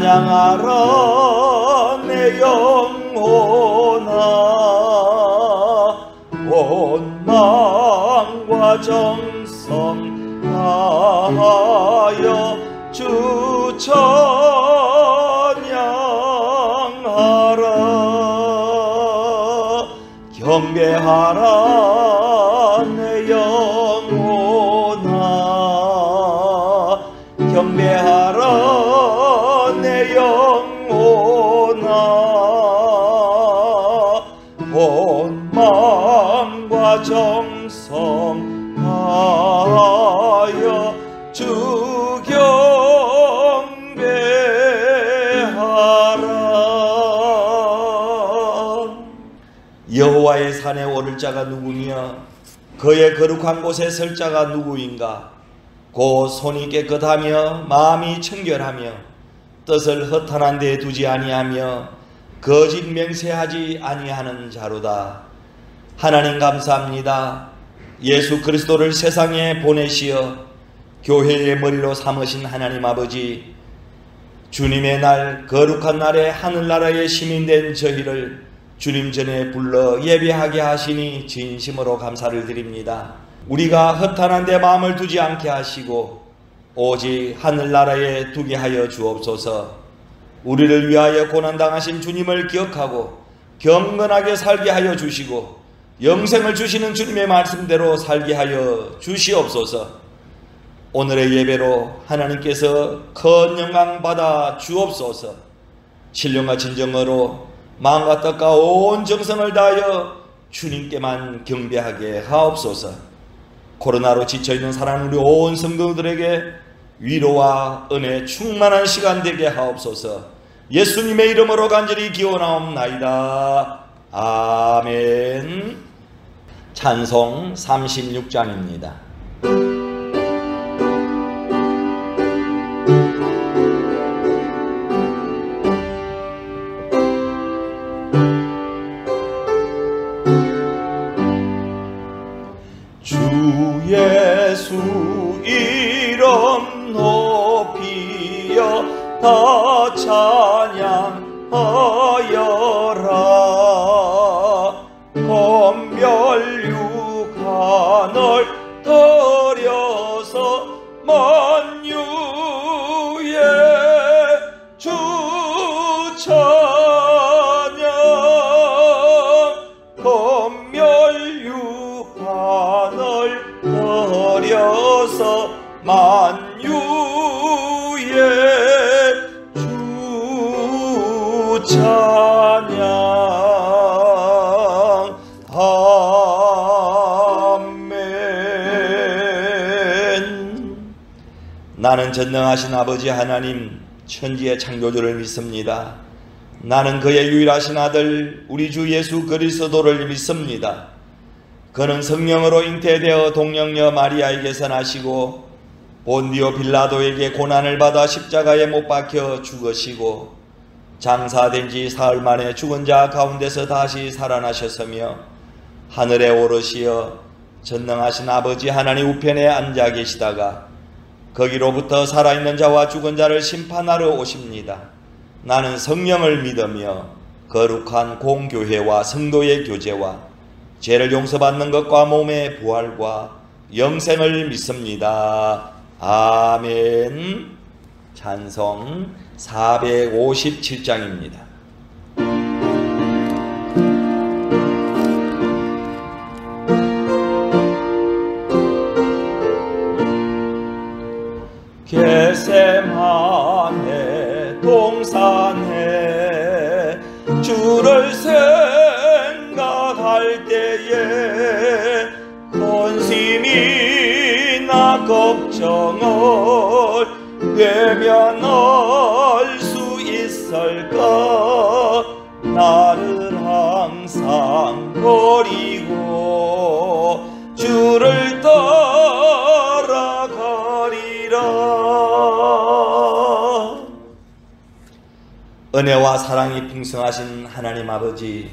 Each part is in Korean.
찬양하라 내 영혼아 온 마음과 정성 다하여 주 찬양하라 경배하라 내 영혼아 경배하라 내 영혼아 온 마음과 정성 다하여 주 경배하라. 여호와의 산에 오를 자가 누구며 그의 거룩한 곳에 설 자가 누구인가? 곧 손이 깨끗하며 마음이 청결하며 뜻을 허탄한 데 두지 아니하며 거짓 맹세하지 아니하는 자로다. 하나님 감사합니다. 예수 그리스도를 세상에 보내시어 교회의 머리로 삼으신 하나님 아버지, 주님의 날 거룩한 날에 하늘나라의 시민된 저희를 주님 전에 불러 예배하게 하시니 진심으로 감사를 드립니다. 우리가 허탄한 데 마음을 두지 않게 하시고 오직 하늘나라에 두게 하여 주옵소서. 우리를 위하여 고난당하신 주님을 기억하고 경건하게 살게 하여 주시고 영생을 주시는 주님의 말씀대로 살게 하여 주시옵소서. 오늘의 예배로 하나님께서 큰 영광 받아 주옵소서. 신령과 진정으로 마음과 뜻과 온 정성을 다하여 주님께만 경배하게 하옵소서. 코로나로 지쳐있는 사랑하는 우리 온 성도들에게 위로와 은혜 충만한 시간 되게 하옵소서. 예수님의 이름으로 간절히 기원하옵나이다. 아멘. 찬송 36장입니다. 주 예수 이름 높이여 다 찬양하여라. 검별육한을 들여서 만유의 주 찬양 검별육한을 들여서 만유의 주 찬양 아멘. 나는 전능하신 아버지 하나님 천지의 창조주를 믿습니다. 나는 그의 유일하신 아들 우리 주 예수 그리스도를 믿습니다. 그는 성령으로 잉태되어 동정녀 마리아에게서 나시고 본디오 빌라도에게 고난을 받아 십자가에 못 박혀 죽으시고 장사된 지 사흘 만에 죽은 자 가운데서 다시 살아나셨으며 하늘에 오르시어 전능하신 아버지 하나님 우편에 앉아 계시다가 거기로부터 살아있는 자와 죽은 자를 심판하러 오십니다. 나는 성령을 믿으며 거룩한 공교회와 성도의 교제와 죄를 용서받는 것과 몸의 부활과 영생을 믿습니다. 아멘. 찬송 457장입니다. 겟세마네 동산에 주를 생각할 때에 근심이나 걱정을 외면할 수 있을까? 나를 항상 버리고 주를 따라가리라. 은혜와 사랑이 풍성하신 하나님 아버지,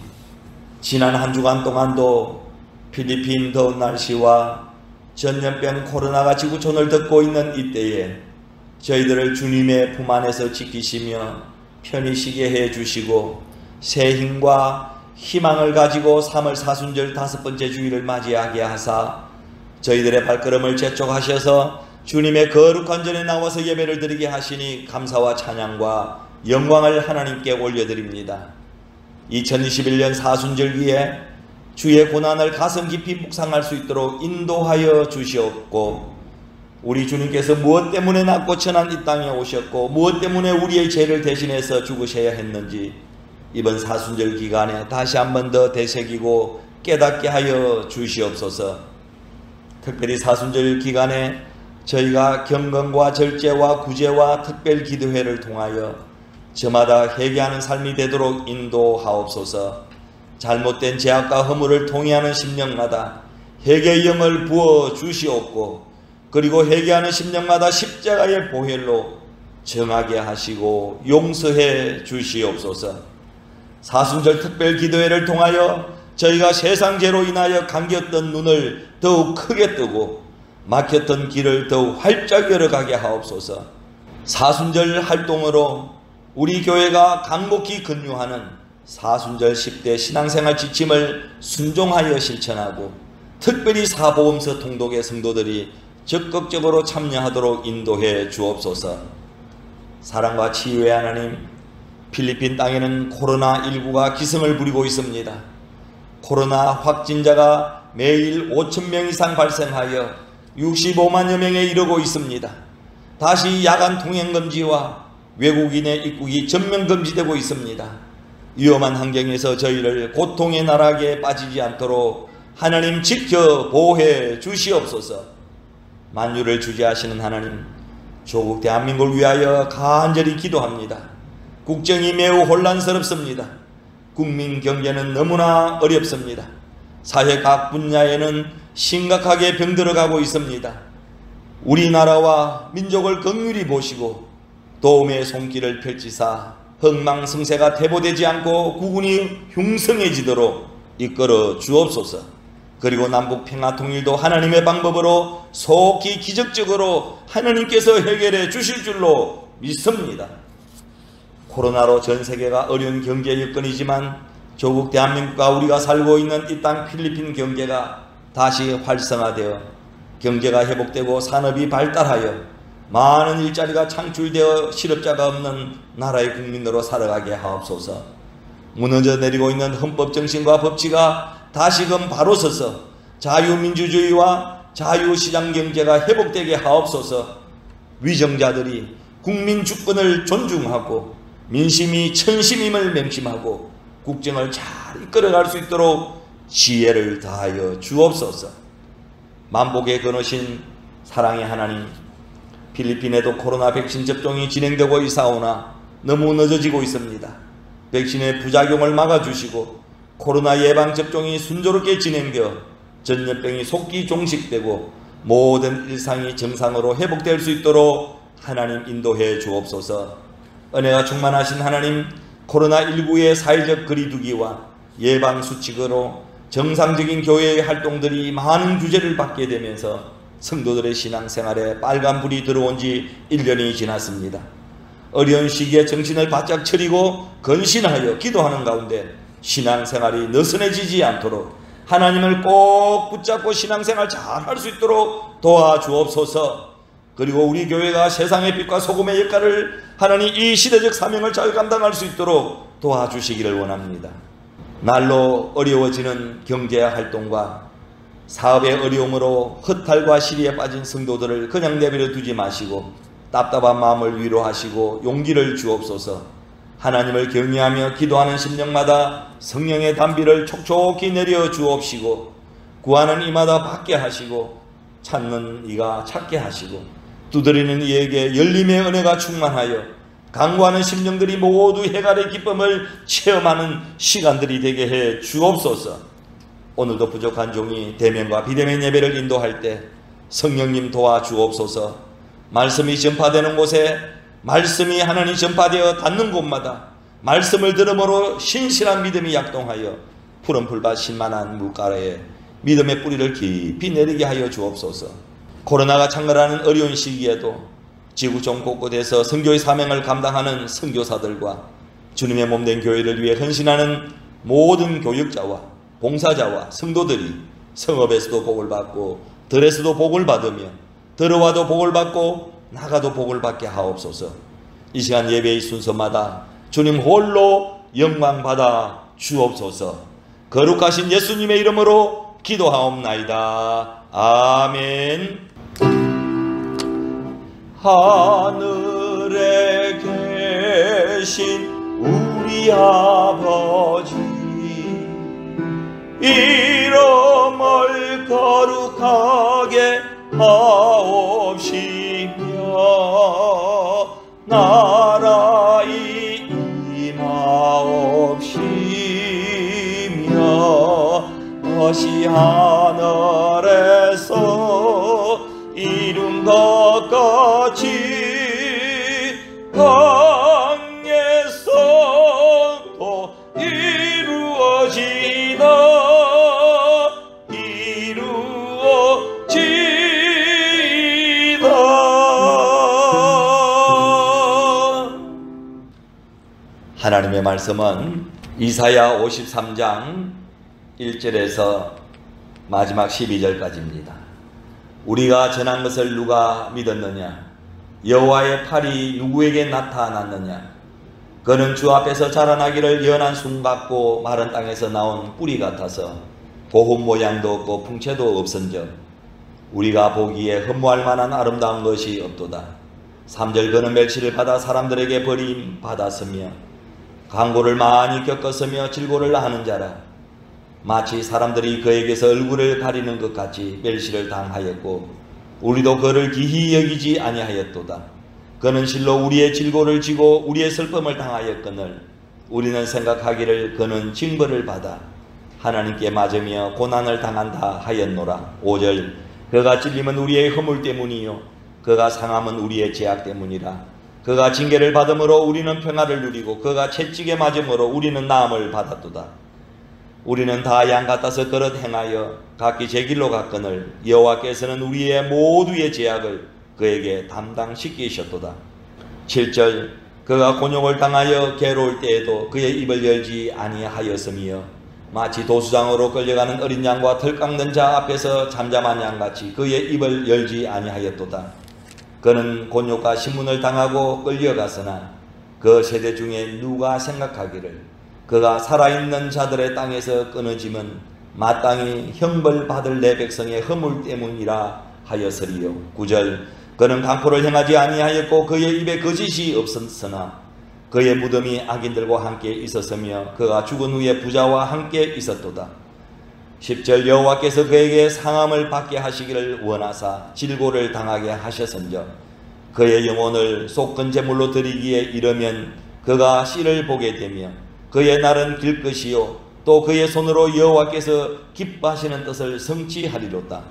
지난 한 주간 동안도 필리핀 더운 날씨와 전염병 코로나가 지구촌을 덮고 있는 이때에 저희들을 주님의 품 안에서 지키시며 편히 쉬게 해 주시고 새 힘과 희망을 가지고 3월 사순절 5번째 주일을 맞이하게 하사 저희들의 발걸음을 재촉하셔서 주님의 거룩한 전에 나와서 예배를 드리게 하시니 감사와 찬양과 영광을 하나님께 올려드립니다. 2021년 사순절기에 주의 고난을 가슴 깊이 묵상할 수 있도록 인도하여 주시옵고, 우리 주님께서 무엇 때문에 낮고 천한 이 땅에 오셨고 무엇 때문에 우리의 죄를 대신해서 죽으셔야 했는지 이번 사순절 기간에 다시 한 번 더 되새기고 깨닫게 하여 주시옵소서. 특별히 사순절 기간에 저희가 경건과 절제와 구제와 특별 기도회를 통하여 저마다 회개하는 삶이 되도록 인도하옵소서. 잘못된 죄악과 허물을 통회하는 심령마다 회개의 영을 부어 주시옵고, 그리고 회개하는 심령마다 십자가의 보혈로 정하게 하시고 용서해 주시옵소서. 사순절 특별 기도회를 통하여 저희가 세상 죄로 인하여 감겼던 눈을 더욱 크게 뜨고 막혔던 길을 더욱 활짝 열어가게 하옵소서. 사순절 활동으로 우리 교회가 강목히 근유하는 사순절 10대 신앙생활 지침을 순종하여 실천하고 특별히 사복음서 통독의 성도들이 적극적으로 참여하도록 인도해 주옵소서. 사랑과 치유의 하나님, 필리핀 땅에는 코로나19가 기승을 부리고 있습니다. 코로나 확진자가 매일 5,000명 이상 발생하여 65만여 명에 이르고 있습니다. 다시 야간 통행금지와 외국인의 입국이 전면 금지되고 있습니다. 위험한 환경에서 저희를 고통의 나락에 빠지지 않도록 하나님 지켜 보호해 주시옵소서. 만유를 주재하시는 하나님, 조국 대한민국을 위하여 간절히 기도합니다. 국정이 매우 혼란스럽습니다. 국민 경제는 너무나 어렵습니다. 사회 각 분야에는 심각하게 병들어가고 있습니다. 우리나라와 민족을 긍휼히 보시고 도움의 손길을 펼치사 흥망성쇠가 퇴보되지 않고 국운이 흉성해지도록 이끌어 주옵소서. 그리고 남북 평화통일도 하나님의 방법으로 속히 기적적으로 하나님께서 해결해 주실 줄로 믿습니다. 코로나로 전 세계가 어려운 경제 여건이지만 조국 대한민국과 우리가 살고 있는 이 땅 필리핀 경제가 다시 활성화되어 경제가 회복되고 산업이 발달하여 많은 일자리가 창출되어 실업자가 없는 나라의 국민으로 살아가게 하옵소서. 무너져 내리고 있는 헌법 정신과 법치가 다시금 바로 서서 자유민주주의와 자유시장 경제가 회복되게 하옵소서. 위정자들이 국민 주권을 존중하고 민심이 천심임을 맹심하고 국정을 잘 이끌어갈 수 있도록 지혜를 다하여 주옵소서. 만복의 근원신 사랑의 하나님, 필리핀에도 코로나 백신 접종이 진행되고 있사오나 너무 늦어지고 있습니다. 백신의 부작용을 막아주시고 코로나 예방접종이 순조롭게 진행되어 전염병이 속기 종식되고 모든 일상이 정상으로 회복될 수 있도록 하나님 인도해 주옵소서. 은혜가 충만하신 하나님, 코로나19의 사회적 거리두기와 예방수칙으로 정상적인 교회의 활동들이 많은 규제를 받게 되면서 성도들의 신앙생활에 빨간불이 들어온 지 1년이 지났습니다. 어려운 시기에 정신을 바짝 차리고 건신하여 기도하는 가운데 신앙생활이 느슨해지지 않도록 하나님을 꼭 붙잡고 신앙생활 잘 할 수 있도록 도와주옵소서. 그리고 우리 교회가 세상의 빛과 소금의 역할을 하나님 이 시대적 사명을 잘 감당할 수 있도록 도와주시기를 원합니다. 날로 어려워지는 경제활동과 사업의 어려움으로 허탈과 시리에 빠진 성도들을 그냥 내버려 두지 마시고 답답한 마음을 위로하시고 용기를 주옵소서. 하나님을 경외하며 기도하는 심령마다 성령의 단비를 촉촉히 내려 주옵시고 구하는 이마다 받게 하시고 찾는 이가 찾게 하시고 두드리는 이에게 열림의 은혜가 충만하여 강구하는 심령들이 모두 해갈의 기쁨을 체험하는 시간들이 되게 해 주옵소서. 오늘도 부족한 종이 대면과 비대면 예배를 인도할 때 성령님 도와주옵소서. 말씀이 전파되는 곳에 말씀이 하나님 전파되어 닿는 곳마다 말씀을 들음으로 신실한 믿음이 약동하여 푸른 풀밭 신만한 물가에 믿음의 뿌리를 깊이 내리게 하여 주옵소서. 코로나가 창궐하는 어려운 시기에도 지구촌 곳곳에서 선교의 사명을 감당하는 선교사들과 주님의 몸된 교회를 위해 헌신하는 모든 교육자와 봉사자와 성도들이 성읍에서도 복을 받고 들에서도 복을 받으며 들어와도 복을 받고 나가도 복을 받게 하옵소서. 이 시간 예배의 순서마다 주님 홀로 영광 받아 주옵소서. 거룩하신 예수님의 이름으로 기도하옵나이다. 아멘. 하늘에 계신 우리 아버지, 이름을 거룩하게 하옵시며 나라의 임하옵시며 것이 하늘에서 이룬 것 같이 땅에서도 이루어지다. 하나님의 말씀은 이사야 53장 1절에서 마지막 12절까지입니다. 우리가 전한 것을 누가 믿었느냐? 여호와의 팔이 누구에게 나타났느냐? 그는 주 앞에서 자라나기를 연한 순 같고 마른 땅에서 나온 뿌리 같아서 고운 모양도 없고 풍채도 없은즉 우리가 보기에 흠모할 만한 아름다운 것이 없도다. 3절 그는 멸시를 받아 사람들에게 버림받았으며 강고를 많이 겪었으며 질고를 하는 자라. 마치 사람들이 그에게서 얼굴을 가리는 것 같이 멸시를 당하였고 우리도 그를 기히 여기지 아니하였도다. 그는 실로 우리의 질고를 지고 우리의 슬픔을 당하였거늘 우리는 생각하기를 그는 징벌을 받아 하나님께 맞으며 고난을 당한다 하였노라. 5절 그가 찔림은 우리의 허물 때문이요 그가 상함은 우리의 죄악 때문이라. 그가 징계를 받음으로 우리는 평화를 누리고 그가 채찍에 맞음으로 우리는 나음을 받았도다. 우리는 다 양 같아서 그릇 행하여 각기 제 길로 갔거늘 여호와께서는 우리의 모두의 죄악을 그에게 담당시키셨도다. 7절 그가 곤욕을 당하여 괴로울 때에도 그의 입을 열지 아니하였으며 마치 도수장으로 끌려가는 어린 양과 털 깎는 자 앞에서 잠잠한 양같이 그의 입을 열지 아니하였도다. 그는 곤욕과 신문을 당하고 끌려갔으나 그 세대 중에 누가 생각하기를 그가 살아있는 자들의 땅에서 끊어짐은 마땅히 형벌받을 내 백성의 허물 때문이라 하였으리요. 9절 그는 강포를 행하지 아니하였고 그의 입에 거짓이 없었으나 그의 무덤이 악인들과 함께 있었으며 그가 죽은 후에 부자와 함께 있었도다. 10절 여호와께서 그에게 상함을 받게 하시기를 원하사 질고를 당하게 하셨은즉 그의 영혼을 속건 제물로 드리기에 이르면 그가 씨를 보게 되며 그의 날은 길 것이요 또 그의 손으로 여호와께서 기뻐하시는 뜻을 성취하리로다.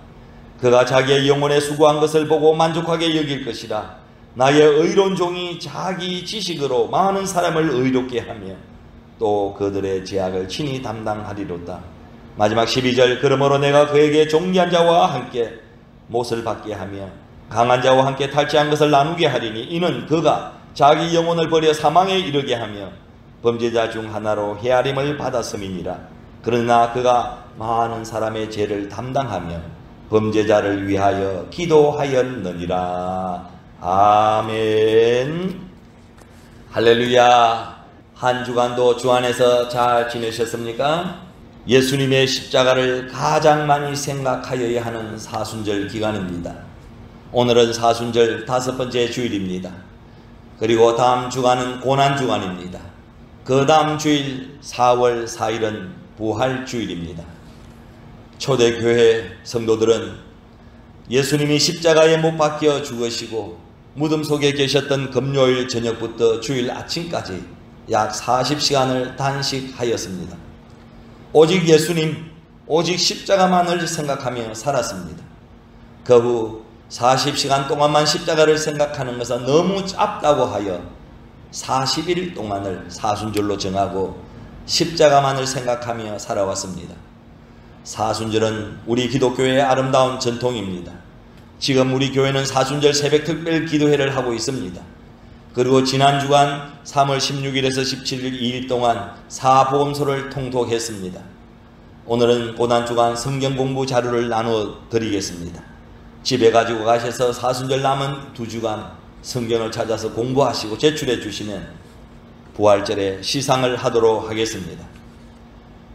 그가 자기의 영혼에 수고한 것을 보고 만족하게 여길 것이라. 나의 의로운 종이 자기 지식으로 많은 사람을 의롭게 하며 또 그들의 죄악을 친히 담당하리로다. 마지막 12절 그러므로 내가 그에게 종리한 자와 함께 못을 받게 하며 강한 자와 함께 탈취한 것을 나누게 하리니 이는 그가 자기 영혼을 버려 사망에 이르게 하며 범죄자 중 하나로 헤아림을 받았음이니라. 그러나 그가 많은 사람의 죄를 담당하며 범죄자를 위하여 기도하였느니라. 아멘. 할렐루야. 한 주간도 주 안에서 잘 지내셨습니까? 예수님의 십자가를 가장 많이 생각하여야 하는 사순절 기간입니다. 오늘은 사순절 5번째 주일입니다. 그리고 다음 주간은 고난주간입니다. 그 다음 주일 4월 4일은 부활주일입니다. 초대교회 성도들은 예수님이 십자가에 못 박혀 죽으시고 무덤 속에 계셨던 금요일 저녁부터 주일 아침까지 약 40시간을 단식하였습니다. 오직 예수님, 오직 십자가만을 생각하며 살았습니다. 그 후 40시간 동안만 십자가를 생각하는 것은 너무 짧다고 하여 40일 동안을 사순절로 정하고 십자가만을 생각하며 살아왔습니다. 사순절은 우리 기독교의 아름다운 전통입니다. 지금 우리 교회는 사순절 새벽 특별 기도회를 하고 있습니다. 그리고 지난 주간 3월 16일에서 17일 2일 동안 사복음서를 통독했습니다. 오늘은 고난주간 성경 공부 자료를 나누어 드리겠습니다. 집에 가지고 가셔서 사순절 남은 2주간 성경을 찾아서 공부하시고 제출해 주시면 부활절에 시상을 하도록 하겠습니다.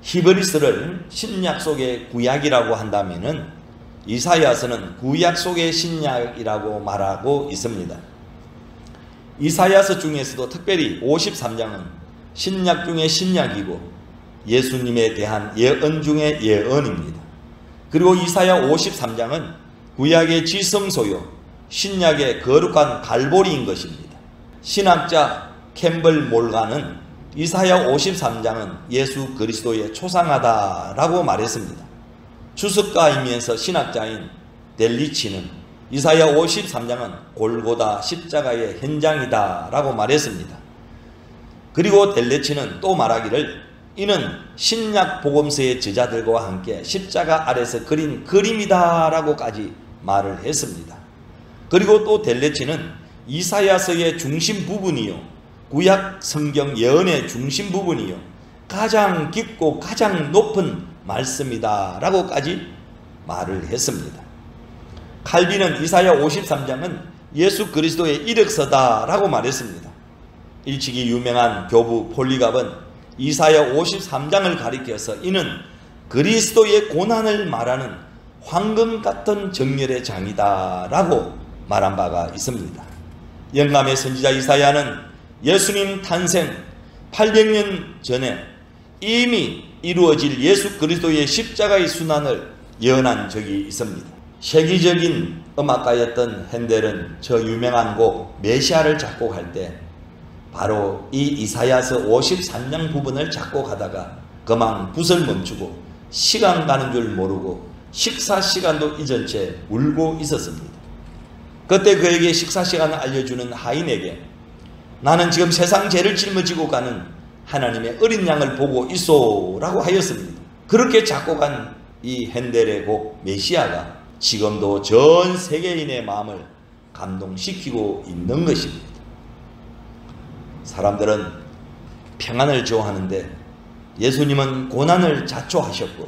히브리서를 신약 속의 구약이라고 한다면은 이사야서는 구약 속의 신약이라고 말하고 있습니다. 이사야서 중에서도 특별히 53장은 신약 중의 신약이고 예수님에 대한 예언 중의 예언입니다. 그리고 이사야 53장은 구약의 지성소요 신약의 거룩한 갈보리인 것입니다. 신학자 캠벌 몰간은 이사야 53장은 예수 그리스도의 초상하다라고 말했습니다. 주석가이면서 신학자인 델리치는 이사야 53장은 골고다 십자가의 현장이다 라고 말했습니다. 그리고 델리치는 또 말하기를 이는 신약 복음서의 저자들과 함께 십자가 아래서 그린 그림이다 라고까지 말을 했습니다. 그리고 또 델레치는 이사야서의 중심 부분이요 구약 성경 예언의 중심 부분이요 가장 깊고 가장 높은 말씀이다 라고까지 말을 했습니다. 칼빈은 이사야 53장은 예수 그리스도의 이력서다 라고 말했습니다. 일찍이 유명한 교부 폴리갑은 이사야 53장을 가리켜서 이는 그리스도의 고난을 말하는 황금 같은 정렬의 장이다 라고 말한 바가 있습니다. 영감의 선지자 이사야는 예수님 탄생 800년 전에 이미 이루어질 예수 그리스도의 십자가의 순환을 예언한 적이 있습니다. 세계적인 음악가였던 핸델은 저 유명한 곡 메시아를 작곡할 때 바로 이 이사야서 53장 부분을 작곡하다가 그만 붓을 멈추고 시간 가는 줄 모르고 식사 시간도 잊은 채 울고 있었습니다. 그때 그에게 식사 시간을 알려주는 하인에게 나는 지금 세상 죄를 짊어지고 가는 하나님의 어린 양을 보고 있소 라고 하였습니다. 그렇게 작곡한 이 핸델의 곡 메시아가 지금도 전 세계인의 마음을 감동시키고 있는 것입니다. 사람들은 평안을 좋아하는데 예수님은 고난을 자초하셨고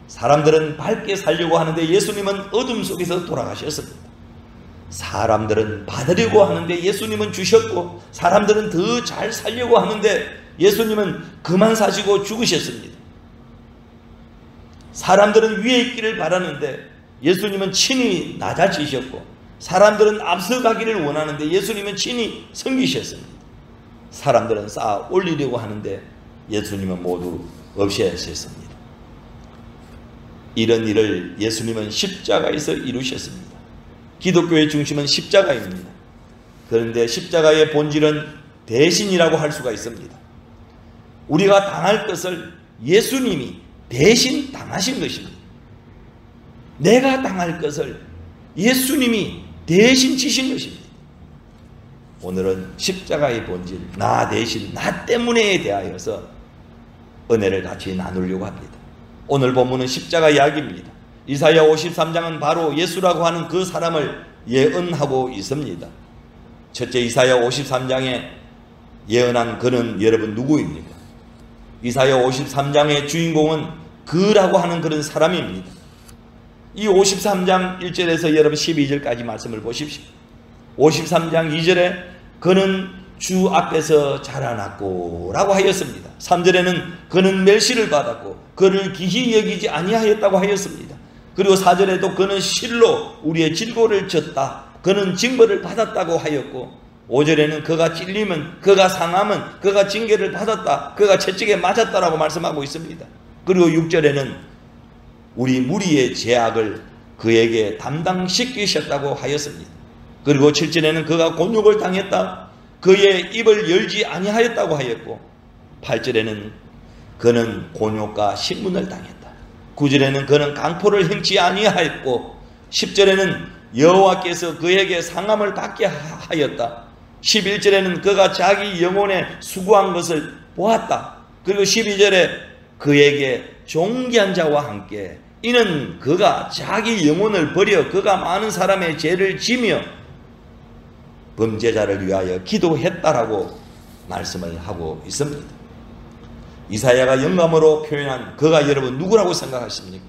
사람들은 밝게 살려고 하는데 예수님은 어둠 속에서 돌아가셨습니다. 사람들은 받으려고 하는데 예수님은 주셨고 사람들은 더 잘 살려고 하는데 예수님은 그만 사시고 죽으셨습니다. 사람들은 위에 있기를 바라는데 예수님은 친히 낮아지셨고 사람들은 앞서가기를 원하는데 예수님은 친히 섬기셨습니다. 사람들은 쌓아 올리려고 하는데 예수님은 모두 없애셨습니다. 이런 일을 예수님은 십자가에서 이루셨습니다. 기독교의 중심은 십자가입니다. 그런데 십자가의 본질은 대신이라고 할 수가 있습니다. 우리가 당할 것을 예수님이 대신 당하신 것입니다. 내가 당할 것을 예수님이 대신 지신 것입니다. 오늘은 십자가의 본질, 나 대신 나 때문에에 대하여서 은혜를 같이 나누려고 합니다. 오늘 본문은 십자가 이야기입니다. 이사야 53장은 바로 예수라고 하는 그 사람을 예언하고 있습니다. 첫째 이사야 53장에 예언한 그는 여러분 누구입니까? 이사야 53장의 주인공은 그라고 하는 그런 사람입니다. 이 53장 1절에서 여러분 12절까지 말씀을 보십시오. 53장 2절에 그는 주 앞에서 자라났고 라고 하였습니다. 3절에는 그는 멸시를 받았고 그를 기히 여기지 아니하였다고 하였습니다. 그리고 4절에도 그는 실로 우리의 질고를 졌다. 그는 징벌을 받았다고 하였고 5절에는 그가 찔리면 그가 상함은 그가 징계를 받았다. 그가 채찍에 맞았다라고 말씀하고 있습니다. 그리고 6절에는 우리 무리의 죄악을 그에게 담당시키셨다고 하였습니다. 그리고 7절에는 그가 곤욕을 당했다. 그의 입을 열지 아니하였다고 하였고 8절에는 그는 곤욕과 신문을 당했다. 9절에는 그는 강포를 행치 아니하였고 10절에는 여호와께서 그에게 상함을 받게 하였다. 11절에는 그가 자기 영혼에 수고한 것을 보았다. 그리고 12절에 그에게 존귀한 자와 함께 이는 그가 자기 영혼을 버려 그가 많은 사람의 죄를 지며 범죄자를 위하여 기도했다라고 말씀을 하고 있습니다. 이사야가 영감으로 표현한 그가 여러분 누구라고 생각하십니까?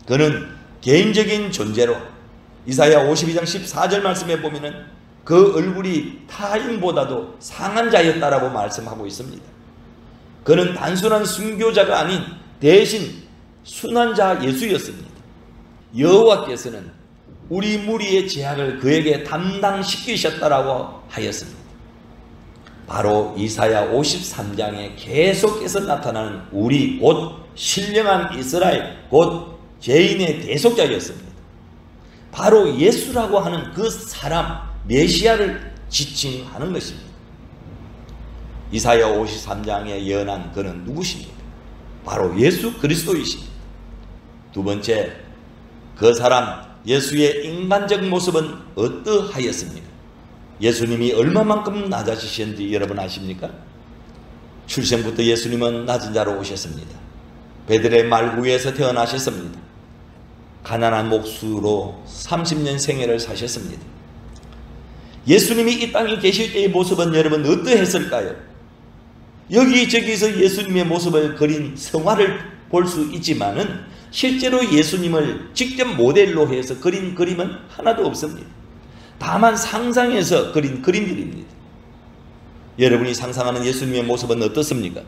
그는 개인적인 존재로 이사야 52장 14절 말씀에 보면은 그 얼굴이 타인보다도 상한 자였다라고 말씀하고 있습니다. 그는 단순한 순교자가 아닌 대신 순한 자 예수였습니다. 여호와께서는 우리 무리의 죄악을 그에게 담당시키셨다라고 하였습니다. 바로 이사야 53장에 계속해서 나타나는 우리 곧 신령한 이스라엘 곧 죄인의 대속자였습니다. 바로 예수라고 하는 그 사람 메시아를 지칭하는 것입니다. 이사야 53장에 예언한 그는 누구십니까? 바로 예수 그리스도이십니다. 두 번째, 그 사람 예수의 인간적 모습은 어떠하였습니까? 예수님이 얼마만큼 낮아지셨는지 여러분 아십니까? 출생부터 예수님은 낮은 자로 오셨습니다. 베들레헴 말구에서 태어나셨습니다. 가난한 목수로 30년 생애를 사셨습니다. 예수님이 이 땅에 계실 때의 모습은 여러분 어떠했을까요? 여기저기서 예수님의 모습을 그린 성화를 볼 수 있지만은 실제로 예수님을 직접 모델로 해서 그린 그림은 하나도 없습니다. 다만 상상해서 그린 그림들입니다. 여러분이 상상하는 예수님의 모습은 어떻습니까?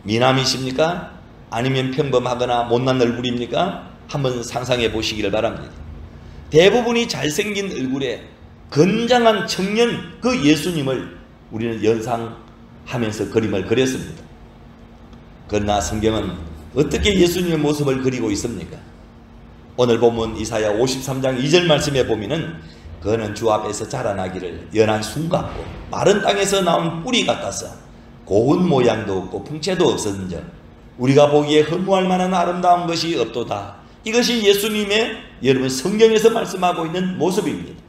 미남이십니까? 아니면 평범하거나 못난 얼굴입니까? 한번 상상해 보시기를 바랍니다. 대부분이 잘생긴 얼굴에 건장한 청년 그 예수님을 우리는 연상하면서 그림을 그렸습니다. 그러나 성경은 어떻게 예수님의 모습을 그리고 있습니까? 오늘 본문 이사야 53장 2절 말씀에 보면은 그는 주 앞에서 자라나기를 연한 순 같고 마른 땅에서 나온 뿌리 같아서 고운 모양도 없고 풍채도 없었는즉 우리가 보기에 허무할 만한 아름다운 것이 없도다. 이것이 예수님의 여러분 성경에서 말씀하고 있는 모습입니다.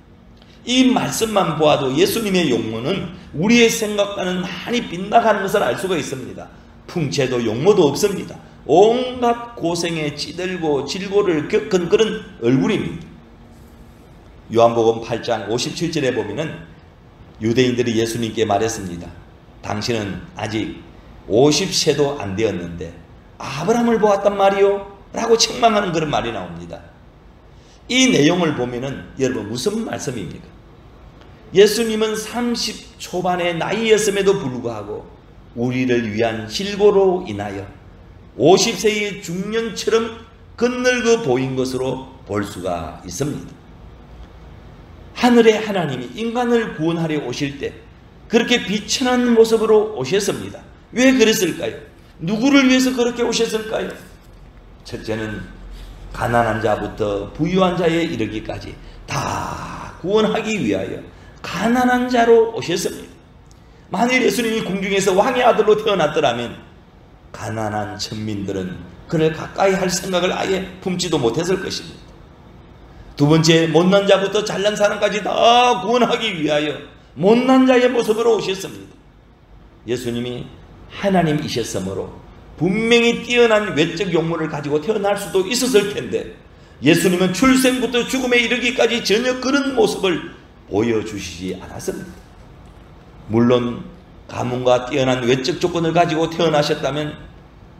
이 말씀만 보아도 예수님의 용모는 우리의 생각과는 많이 빗나가는 것을 알 수가 있습니다. 풍채도 용모도 없습니다. 온갖 고생에 찌들고 질고를 겪은 그런 얼굴입니다. 요한복음 8장 57절에 보면은 유대인들이 예수님께 말했습니다. 당신은 아직 50세도 안 되었는데 아브라함을 보았단 말이요? 라고 책망하는 그런 말이 나옵니다. 이 내용을 보면은 여러분 무슨 말씀입니까? 예수님은 30 초반의 나이였음에도 불구하고 우리를 위한 질고로 인하여 50세의 중년처럼 겉늙어 보인 것으로 볼 수가 있습니다. 하늘의 하나님이 인간을 구원하려 오실 때 그렇게 비천한 모습으로 오셨습니다. 왜 그랬을까요? 누구를 위해서 그렇게 오셨을까요? 첫째는 가난한 자부터 부유한 자에 이르기까지 다 구원하기 위하여 가난한 자로 오셨습니다. 만일 예수님이 궁중에서 왕의 아들로 태어났더라면 가난한 천민들은 그를 가까이 할 생각을 아예 품지도 못했을 것입니다. 두 번째, 못난 자부터 잘난 사람까지 다 구원하기 위하여 못난 자의 모습으로 오셨습니다. 예수님이 하나님이셨으므로 분명히 뛰어난 외적 용모를 가지고 태어날 수도 있었을 텐데 예수님은 출생부터 죽음에 이르기까지 전혀 그런 모습을 보여주시지 않았습니다. 물론 가문과 뛰어난 외적 조건을 가지고 태어나셨다면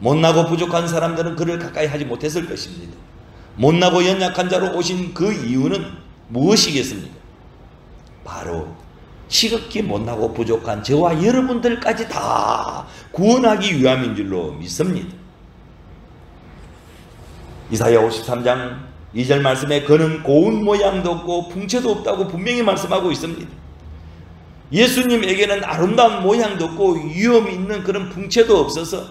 못나고 부족한 사람들은 그를 가까이 하지 못했을 것입니다. 못나고 연약한 자로 오신 그 이유는 무엇이겠습니까? 바로 지극히 못나고 부족한 저와 여러분들까지 다 구원하기 위함인 줄로 믿습니다. 이사야 53장 2절 말씀에 그는 고운 모양도 없고 풍채도 없다고 분명히 말씀하고 있습니다. 예수님에게는 아름다운 모양도 없고 위엄이 있는 그런 풍채도 없어서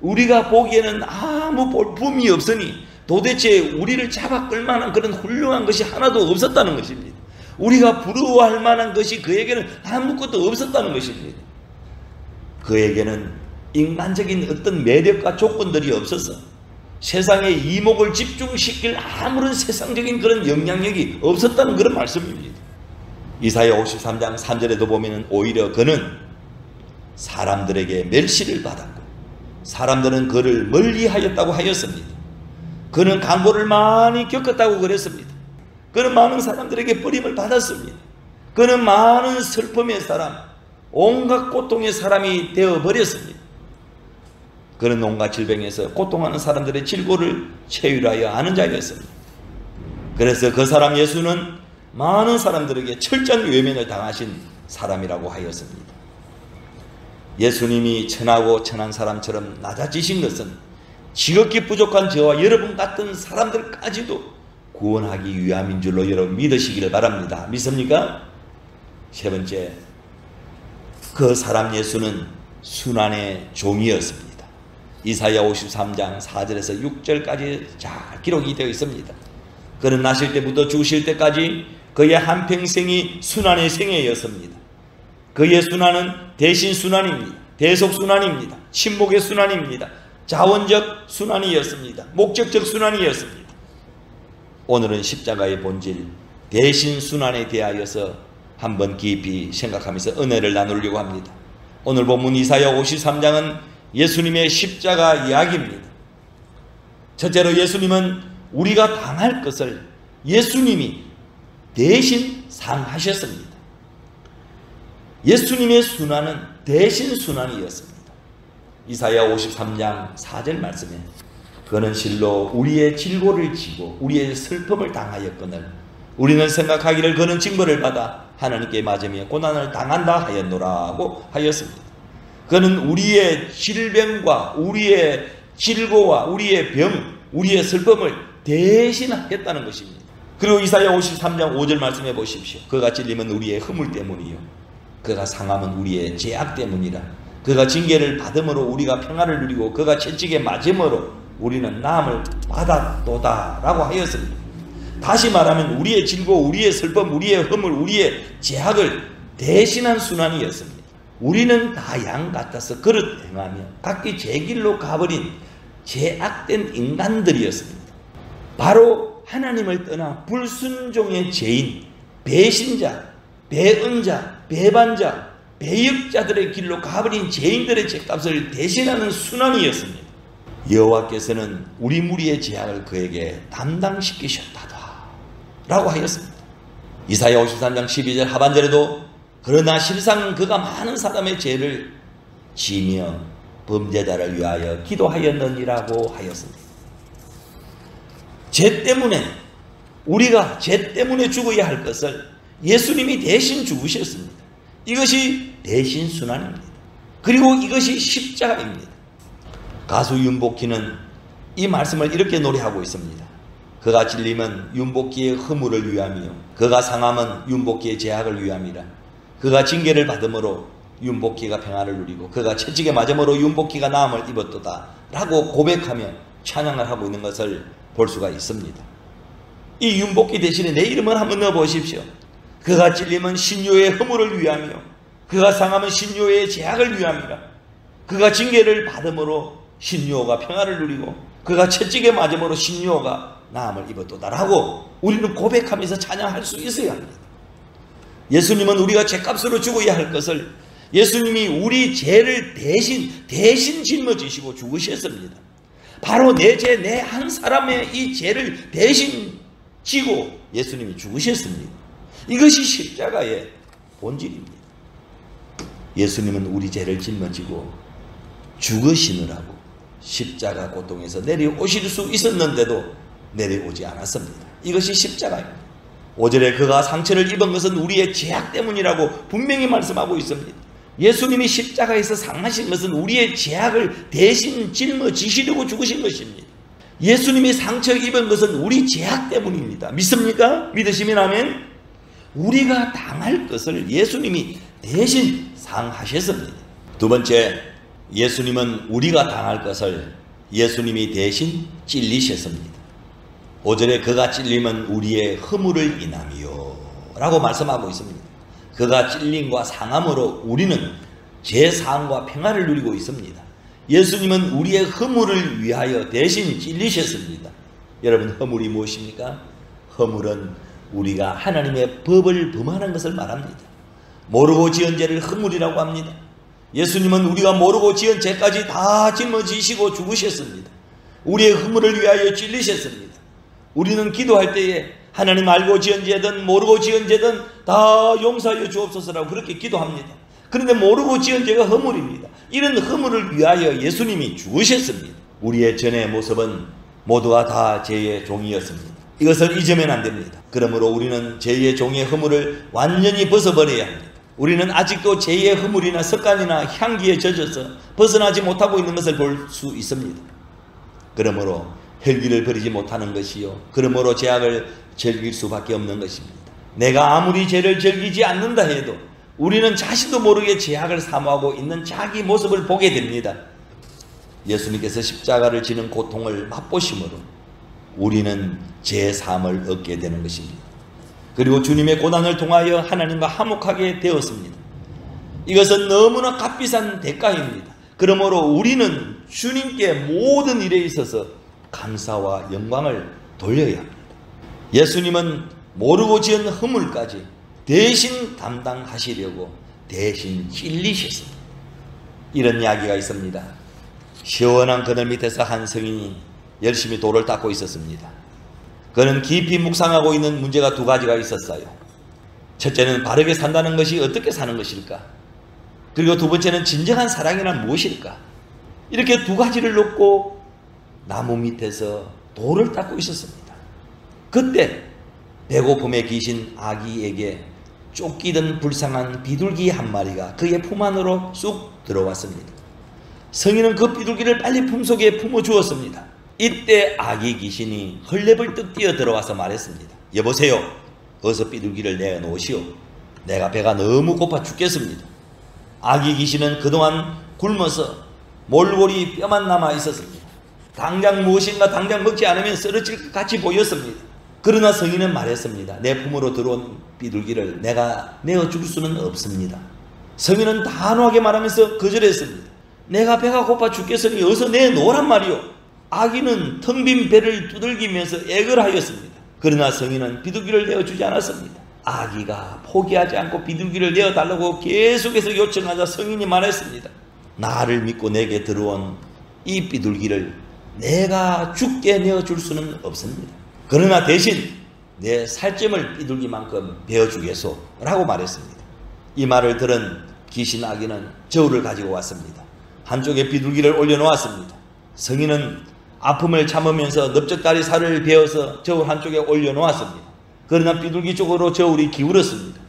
우리가 보기에는 아무 볼품이 없으니 도대체 우리를 잡아 끌만한 그런 훌륭한 것이 하나도 없었다는 것입니다. 우리가 부러워할 만한 것이 그에게는 아무것도 없었다는 것입니다. 그에게는 인간적인 어떤 매력과 조건들이 없어서 세상에 이목을 집중시킬 아무런 세상적인 그런 영향력이 없었다는 그런 말씀입니다. 이사야 53장 3절에도 보면 오히려 그는 사람들에게 멸시를 받았고 사람들은 그를 멀리하였다고 하였습니다. 그는 강고를 많이 겪었다고 그랬습니다. 그는 많은 사람들에게 버림을 받았습니다. 그는 많은 슬픔의 사람, 온갖 고통의 사람이 되어버렸습니다. 그는 온갖 질병에서 고통하는 사람들의 질고를 체휼하여 아는 자였습니다. 그래서 그 사람 예수는 많은 사람들에게 철저한 외면을 당하신 사람이라고 하였습니다. 예수님이 천하고 천한 사람처럼 낮아지신 것은 지극히 부족한 저와 여러분 같은 사람들까지도 구원하기 위함인 줄로 여러분 믿으시기를 바랍니다. 믿습니까? 세 번째, 그 사람 예수는 순환의 종이었습니다. 이사야 53장 4절에서 6절까지 잘 기록이 되어 있습니다. 그는 나실 때부터 죽으실 때까지 그의 한평생이 순환의 생애였습니다. 그의 순환은 대신 순환입니다. 대속 순환입니다. 침묵의 순환입니다. 자원적 순환이었습니다. 목적적 순환이었습니다. 오늘은 십자가의 본질, 대신 순환에 대하여서 한번 깊이 생각하면서 은혜를 나누려고 합니다. 오늘 본문 이사야 53장은 예수님의 십자가 이야기입니다. 첫째로 예수님은 우리가 당할 것을 예수님이 대신 상하셨습니다. 예수님의 순환은 대신 순환이었습니다. 이사야 53장 4절 말씀에 그는 실로 우리의 질고를 지고 우리의 슬픔을 당하였거늘 우리는 생각하기를 그는 징벌을 받아 하나님께 맞으며 고난을 당한다 하였노라고 하였습니다. 그는 우리의 질병과 우리의 질고와 우리의 병, 우리의 슬픔을 대신했다는 것입니다. 그리고 이사야 53장 5절 말씀해 보십시오. 그가 찔림은 우리의 허물 때문이요 그가 상함은 우리의 죄악 때문이라. 그가 징계를 받음으로 우리가 평안을 누리고 그가 채찍에 맞음으로 우리는 나음을 받았도다 라고 하였습니다. 다시 말하면 우리의 질고 우리의 슬픔 우리의 허물 우리의 죄악을 대신한 순환이었습니다. 우리는 다 양 같아서 그릇 행하며 각기 제 길로 가버린 죄악된 인간들이었습니다. 바로 하나님을 떠나 불순종의 죄인, 배신자, 배은자, 배반자, 배역자들의 길로 가버린 죄인들의 죄값을 대신하는 순환이었습니다. 여호와께서는 우리 무리의 죄악을 그에게 담당시키셨다다 라고 하였습니다. 이사야 53장 12절 하반절에도 그러나 실상 그가 많은 사람의 죄를 지며 범죄자를 위하여 기도하였느니라고 하였습니다. 죄 때문에 우리가 죄 때문에 죽어야 할 것을 예수님이 대신 죽으셨습니다. 이것이 대신 순환입니다. 그리고 이것이 십자가입니다. 가수 윤복희는 이 말씀을 이렇게 노래하고 있습니다. 그가 찔림은 윤복희의 허물을 위함이요 그가 상함은 윤복희의 죄악을 위함이라. 그가 징계를 받음으로 윤복희가 평안을 누리고 그가 채찍에 맞음으로 윤복희가 나음을 입었도다 라고 고백하며 찬양을 하고 있는 것을 볼 수가 있습니다. 이 윤복희 대신에 내 이름을 한번 넣어 보십시오. 그가 찔림은 신유의 허물을 위하며 그가 상함은 신유의 죄악을 위함이라. 그가 징계를 받음으로 신유가 평안을 누리고 그가 채찍에 맞음으로 신유가 나음을 입었도다 라고 우리는 고백하면서 찬양할 수 있어야 합니다. 예수님은 우리가 죄값으로 죽어야 할 것을 예수님이 우리 죄를 대신 짊어지시고 죽으셨습니다. 바로 내 죄, 내 한 사람의 이 죄를 대신 지고 예수님이 죽으셨습니다. 이것이 십자가의 본질입니다. 예수님은 우리 죄를 짊어지고 죽으시느라고 십자가 고통에서 내려오실 수 있었는데도 내려오지 않았습니다. 이것이 십자가입니다. 5절에 그가 상처를 입은 것은 우리의 죄악 때문이라고 분명히 말씀하고 있습니다. 예수님이 십자가에서 상하신 것은 우리의 죄악을 대신 짊어지시려고 죽으신 것입니다. 예수님이 상처 입은 것은 우리 죄악 때문입니다. 믿습니까? 믿으시면 아멘. 우리가 당할 것을 예수님이 대신 상하셨습니다. 두 번째, 예수님은 우리가 당할 것을 예수님이 대신 찔리셨습니다. 5절에 그가 찔림은 우리의 허물을 인함이요 라고 말씀하고 있습니다. 그가 찔림과 상함으로 우리는 죄사함과 평안을 누리고 있습니다. 예수님은 우리의 허물을 위하여 대신 찔리셨습니다. 여러분, 허물이 무엇입니까? 허물은 우리가 하나님의 법을 범하는 것을 말합니다. 모르고 지은 죄를 허물이라고 합니다. 예수님은 우리가 모르고 지은 죄까지 다 짊어지시고 죽으셨습니다. 우리의 허물을 위하여 찔리셨습니다. 우리는 기도할 때에 하나님 알고 지은 죄든 모르고 지은 죄든 다 용서하여 주옵소서라고 그렇게 기도합니다. 그런데 모르고 지은 죄가 허물입니다. 이런 허물을 위하여 예수님이 죽으셨습니다. 우리의 전의 모습은 모두가 다 죄의 종이었습니다. 이것을 잊으면 안 됩니다. 그러므로 우리는 죄의 종의 허물을 완전히 벗어버려야 합니다. 우리는 아직도 죄의 허물이나 습관이나 향기에 젖어서 벗어나지 못하고 있는 것을 볼 수 있습니다. 그러므로 혈기를 버리지 못하는 것이요, 그러므로 죄악을 즐길 수밖에 없는 것입니다. 내가 아무리 죄를 즐기지 않는다 해도 우리는 자신도 모르게 죄악을 사모하고 있는 자기 모습을 보게 됩니다. 예수님께서 십자가를 지는 고통을 맛보심으로 우리는 죄 사함을 얻게 되는 것입니다. 그리고 주님의 고난을 통하여 하나님과 화목하게 되었습니다. 이것은 너무나 값비싼 대가입니다. 그러므로 우리는 주님께 모든 일에 있어서 감사와 영광을 돌려야 합니다. 예수님은 모르고 지은 허물까지 대신 담당하시려고 대신 찔리셨습니다. 이런 이야기가 있습니다. 시원한 그늘 밑에서 한 성인이 열심히 돌을 닦고 있었습니다. 그는 깊이 묵상하고 있는 문제가 두 가지가 있었어요. 첫째는 바르게 산다는 것이 어떻게 사는 것일까? 그리고 두 번째는 진정한 사랑이란 무엇일까? 이렇게 두 가지를 놓고 나무 밑에서 돌을 닦고 있었습니다. 그때 배고픔에 기신 아기에게 쫓기던 불쌍한 비둘기 한 마리가 그의 품 안으로 쑥 들어왔습니다. 성인은 그 비둘기를 빨리 품속에 품어주었습니다. 이때 아기 귀신이 헐레벌떡 뛰어 들어와서 말했습니다. 여보세요, 어서 비둘기를 내어놓으시오. 내가 배가 너무 고파 죽겠습니다. 아기 귀신은 그동안 굶어서 몰골이 뼈만 남아 있었습니다. 당장 무엇인가 당장 먹지 않으면 쓰러질 것 같이 보였습니다. 그러나 성인은 말했습니다. 내 품으로 들어온 비둘기를 내가 내어줄 수는 없습니다. 성인은 단호하게 말하면서 거절했습니다. 내가 배가 고파 죽겠으니 어서 내놓으란 말이오. 아기는 텅 빈 배를 두들기면서 애걸 하였습니다. 그러나 성인은 비둘기를 내어주지 않았습니다. 아기가 포기하지 않고 비둘기를 내어달라고 계속해서 요청하자 성인이 말했습니다. 나를 믿고 내게 들어온 이 비둘기를 내가 죽게 내어줄 수는 없습니다. 그러나 대신 내 살점을 비둘기만큼 베어주겠소 라고 말했습니다. 이 말을 들은 귀신 아기는 저울을 가지고 왔습니다. 한쪽에 비둘기를 올려놓았습니다. 성인은 아픔을 참으면서 넓적다리 살을 베어서 저울 한쪽에 올려놓았습니다. 그러나 비둘기 쪽으로 저울이 기울었습니다.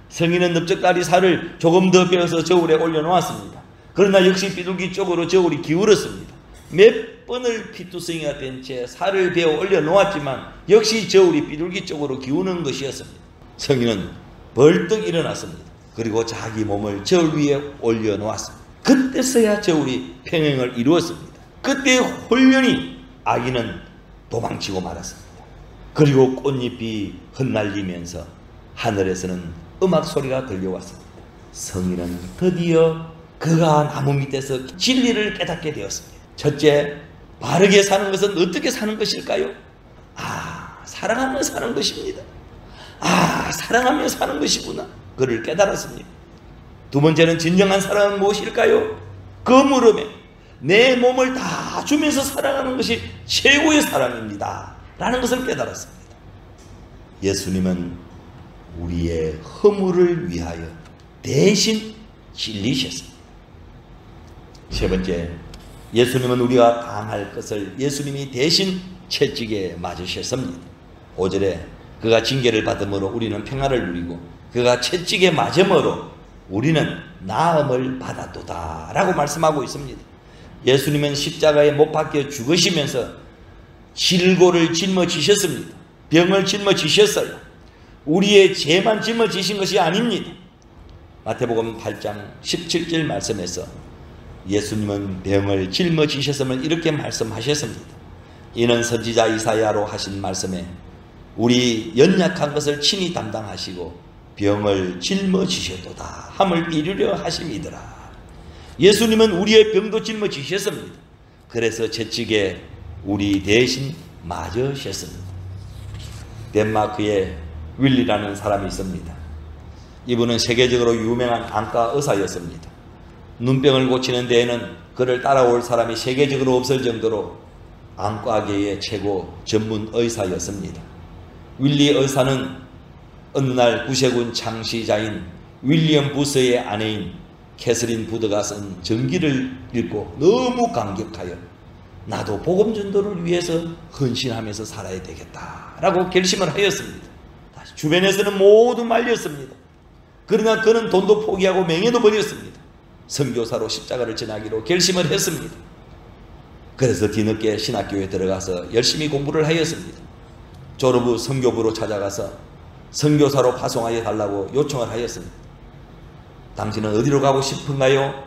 성인은 넓적다리 살을 조금 더 베어서 저울에 올려놓았습니다. 그러나 역시 비둘기 쪽으로 저울이 기울었습니다. 몇 번을 피투성이가 된 채 살을 베어 올려놓았지만 역시 저울이 비둘기 쪽으로 기우는 것이었습니다. 성인은 벌떡 일어났습니다. 그리고 자기 몸을 저울 위에 올려놓았습니다. 그때서야 저울이 평행을 이루었습니다. 그때 홀연히 아기는 도망치고 말았습니다. 그리고 꽃잎이 흩날리면서 하늘에서는 음악 소리가 들려왔습니다. 성인은 드디어 그가 나무 밑에서 진리를 깨닫게 되었습니다. 첫째, 바르게 사는 것은 어떻게 사는 것일까요? 사랑하며 사는 것입니다. 사랑하며 사는 것이구나. 그를 깨달았습니다. 두 번째는 진정한 사랑은 무엇일까요? 그 물음에 내 몸을 다 주면서 사랑하는 것이 최고의 사랑입니다 라는 것을 깨달았습니다. 예수님은 우리의 허물을 위하여 대신 찔리셨습니다. 세 번째, 예수님은 우리가 당할 것을 예수님이 대신 채찍에 맞으셨습니다. 5절에 그가 징계를 받음으로 우리는 평안을 누리고 그가 채찍에 맞음으로 우리는 나음을 받았도다 라고 말씀하고 있습니다. 예수님은 십자가에 못 박혀 죽으시면서 질고를 짊어지셨습니다. 병을 짊어지셨어요. 우리의 죄만 짊어지신 것이 아닙니다. 마태복음 8장 17절 말씀에서 예수님은 병을 짊어지셨음을 이렇게 말씀하셨습니다. 이는 선지자 이사야로 하신 말씀에 우리 연약한 것을 친히 담당하시고 병을 짊어지셨도다 함을 이루려 하심이더라. 예수님은 우리의 병도 짊어지셨습니다. 그래서 채찍에 우리 대신 맞으셨습니다. 덴마크에 윌리라는 사람이 있습니다. 이분은 세계적으로 유명한 안과 의사였습니다. 눈병을 고치는 데에는 그를 따라올 사람이 세계적으로 없을 정도로 안과계의 최고 전문 의사였습니다. 윌리 의사는 어느 날 구세군 창시자인 윌리엄 부스의 아내인 캐서린 부드가 쓴 전기를 읽고 너무 감격하여 나도 복음 전도를 위해서 헌신하면서 살아야 되겠다라고 결심을 하였습니다. 주변에서는 모두 말렸습니다. 그러나 그는 돈도 포기하고 명예도 버렸습니다. 선교사로 십자가를 전하기로 결심을 했습니다. 그래서 뒤늦게 신학교에 들어가서 열심히 공부를 하였습니다. 졸업 후 선교부로 찾아가서 선교사로 파송하여 달라고 요청을 하였습니다. 당신은 어디로 가고 싶은가요?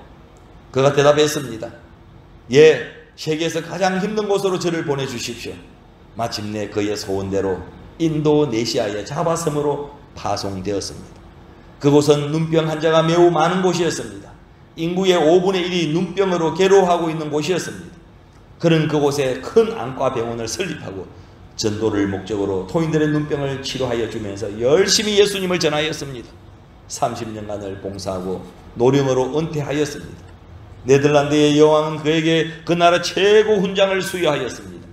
그가 대답했습니다. 예, 세계에서 가장 힘든 곳으로 저를 보내주십시오. 마침내 그의 소원대로 인도네시아의 자바섬으로 파송되었습니다. 그곳은 눈병 환자가 매우 많은 곳이었습니다. 인구의 5분의 1이 눈병으로 괴로워하고 있는 곳이었습니다. 그는 그곳에 큰 안과병원을 설립하고 전도를 목적으로 토인들의 눈병을 치료하여 주면서 열심히 예수님을 전하였습니다. 30년간을 봉사하고 노령으로 은퇴하였습니다. 네덜란드의 여왕은 그에게 그 나라 최고 훈장을 수여하였습니다.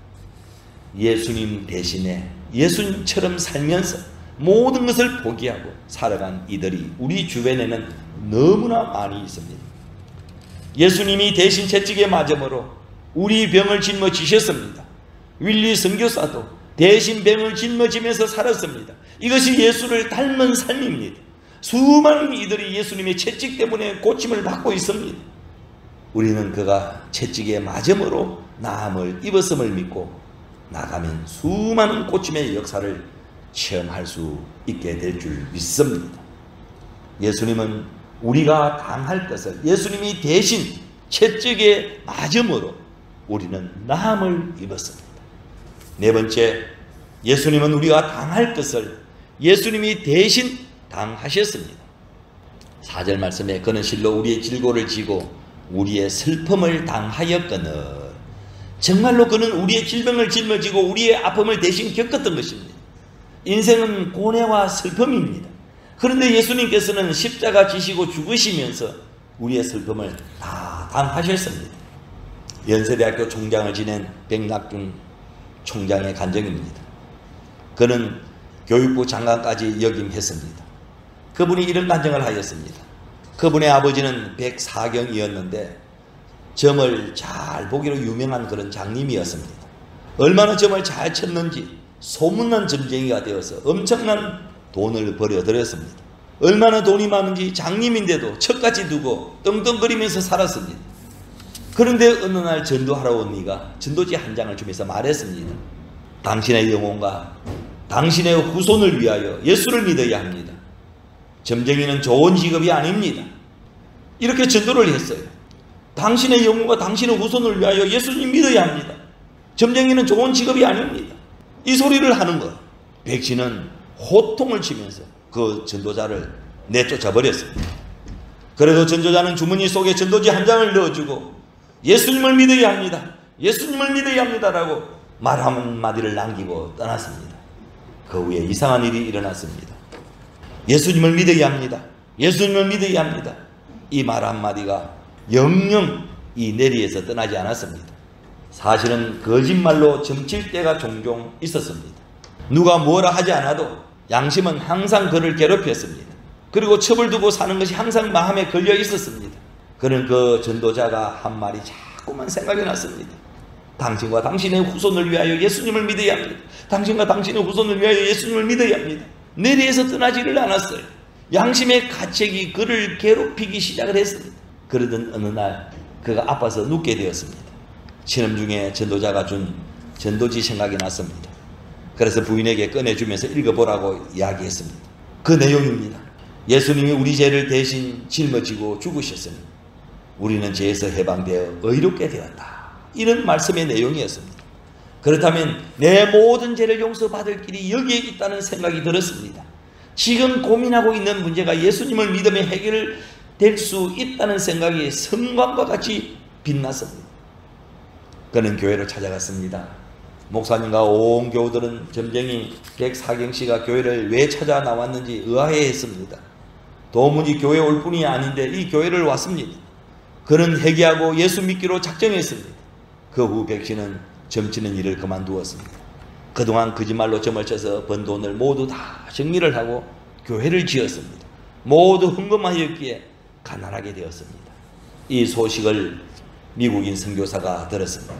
예수님 대신에 예수님처럼 살면서 모든 것을 포기하고 살아간 이들이 우리 주변에는 너무나 많이 있습니다. 예수님이 대신 채찍에 맞음으로 우리 병을 짊어지셨습니다. 윌리 선교사도 대신 병을 짊어지면서 살았습니다. 이것이 예수를 닮은 삶입니다. 수많은 이들이 예수님의 채찍 때문에 고침을 받고 있습니다. 우리는 그가 채찍에 맞음으로 나음을 입었음을 믿고 나가면 수많은 고침의 역사를 체험할 수 있게 될 줄 믿습니다. 예수님은 우리가 당할 것을 예수님이 대신 채찍에 맞음으로 우리는 나음을 입었습니다. 네 번째, 예수님은 우리가 당할 것을 예수님이 대신 당하셨습니다. 4절 말씀에 그는 실로 우리의 질고를 지고 우리의 슬픔을 당하였거늘, 정말로 그는 우리의 질병을 짊어지고 우리의 아픔을 대신 겪었던 것입니다. 인생은 고뇌와 슬픔입니다. 그런데 예수님께서는 십자가 지시고 죽으시면서 우리의 슬픔을 다 당하셨습니다. 연세대학교 총장을 지낸 백낙준 총장의 간증입니다. 그는 교육부 장관까지 역임했습니다. 그분이 이런 간증을 하였습니다. 그분의 아버지는 백사경이었는데 점을 잘 보기로 유명한 그런 장님이었습니다. 얼마나 점을 잘 쳤는지 소문난 점쟁이가 되어서 엄청난 돈을 벌여들였습니다. 얼마나 돈이 많은지 장님인데도 척까지 두고 떵떵거리면서 살았습니다. 그런데 어느 날 전도하러 온 이가 전도지 한 장을 주면서 말했습니다. 당신의 영혼과 당신의 후손을 위하여 예수를 믿어야 합니다. 점쟁이는 좋은 직업이 아닙니다. 이렇게 전도를 했어요. 당신의 영혼과 당신의 후손을 위하여 예수님 믿어야 합니다. 점쟁이는 좋은 직업이 아닙니다. 이 소리를 하는 것, 백신은 호통을 치면서 그 전도자를 내쫓아 버렸습니다. 그래도 전도자는 주머니 속에 전도지 한 장을 넣어주고 예수님을 믿어야 합니다. 예수님을 믿어야 합니다라고 말 한마디를 남기고 떠났습니다. 그 후에 이상한 일이 일어났습니다. 예수님을 믿어야 합니다. 예수님을 믿어야 합니다. 이 말 한마디가 영영 이 내리에서 떠나지 않았습니다. 사실은 거짓말로 점칠 때가 종종 있었습니다. 누가 뭐라 하지 않아도 양심은 항상 그를 괴롭혔습니다. 그리고 첩을 두고 사는 것이 항상 마음에 걸려 있었습니다. 그는 그 전도자가 한 말이 자꾸만 생각이 났습니다. 당신과 당신의 후손을 위하여 예수님을 믿어야 합니다. 당신과 당신의 후손을 위하여 예수님을 믿어야 합니다. 내리에서 떠나지를 않았어요. 양심의 가책이 그를 괴롭히기 시작을 했습니다. 그러던 어느 날 그가 아파서 눕게 되었습니다. 신음 중에 전도자가 준 전도지 생각이 났습니다. 그래서 부인에게 꺼내주면서 읽어보라고 이야기했습니다. 그 내용입니다. 예수님이 우리 죄를 대신 짊어지고 죽으셨으니 우리는 죄에서 해방되어 의롭게 되었다. 이런 말씀의 내용이었습니다. 그렇다면 내 모든 죄를 용서받을 길이 여기에 있다는 생각이 들었습니다. 지금 고민하고 있는 문제가 예수님을 믿으면 해결될 수 있다는 생각이 성광과 같이 빛났습니다. 그는 교회를 찾아갔습니다. 목사님과 온 교우들은 점쟁이 백사경씨가 교회를 왜 찾아 나왔는지 의아해했습니다. 도무지 교회 올 뿐이 아닌데 이 교회를 왔습니다. 그는 회개하고 예수 믿기로 작정했습니다. 그 후 백씨는 점치는 일을 그만두었습니다. 그동안 거짓말로 점을 쳐서 번 돈을 모두 다 정리를 하고 교회를 지었습니다. 모두 헌금하였기에 가난하게 되었습니다. 이 소식을 미국인 선교사가 들었습니다.